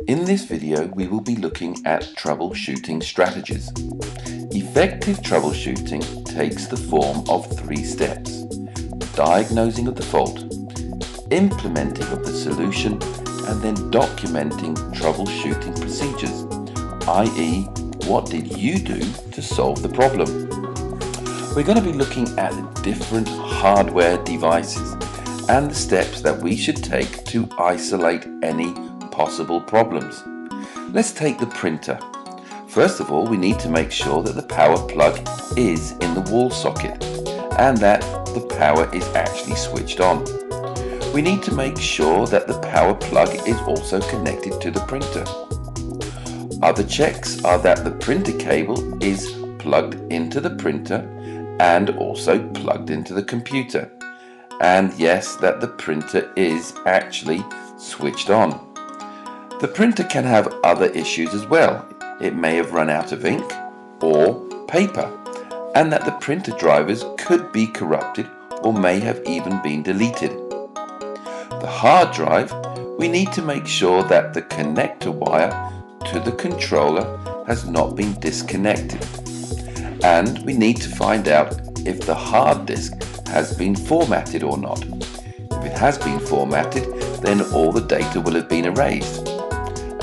In this video, we will be looking at troubleshooting strategies. Effective troubleshooting takes the form of 3 steps: diagnosing of the fault, implementing of the solution, and then documenting troubleshooting procedures, i.e., what did you do to solve the problem? We're going to be looking at different hardware devices and the steps that we should take to isolate any possible problems. Let's take the printer. First of all, we need to make sure that the power plug is in the wall socket and that the power is actually switched on. We need to make sure that the power plug is also connected to the printer. Other checks are that the printer cable is plugged into the printer and also plugged into the computer. And yes, that the printer is actually switched on. The printer can have other issues as well. It may have run out of ink or paper, and that the printer drivers could be corrupted or may have even been deleted. The hard drive, we need to make sure that the connector wire to the controller has not been disconnected. And we need to find out if the hard disk has been formatted or not. If it has been formatted, then all the data will have been erased.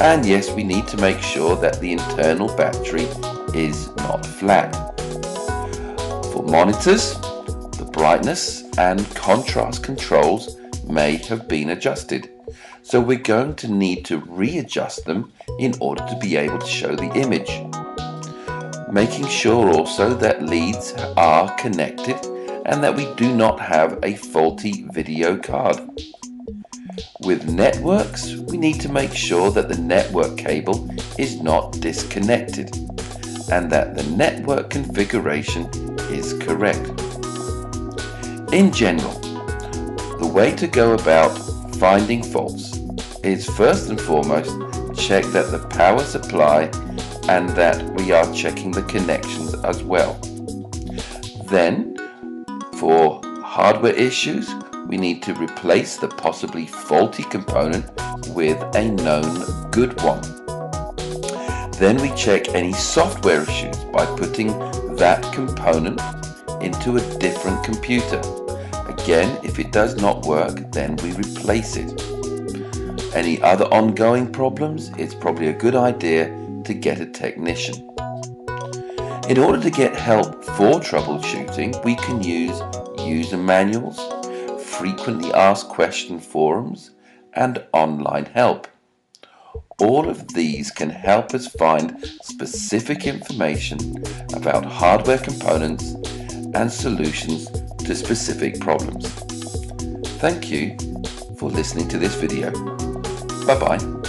And yes, we need to make sure that the internal battery is not flat. For monitors, the brightness and contrast controls may have been adjusted. So we're going to need to readjust them in order to be able to show the image. Making sure also that leads are connected and that we do not have a faulty video card. With networks, we need to make sure that the network cable is not disconnected and that the network configuration is correct. In general, the way to go about finding faults is first and foremost check that the power supply and that we are checking the connections as well. Then, for hardware issues, we need to replace the possibly faulty component with a known good one. Then we check any software issues by putting that component into a different computer. Again, if it does not work, then we replace it. Any other ongoing problems, it's probably a good idea to get a technician. In order to get help for troubleshooting, we can use user manuals, frequently asked question forums, and online help. All of these can help us find specific information about hardware components and solutions to specific problems. Thank you for listening to this video. Bye-bye.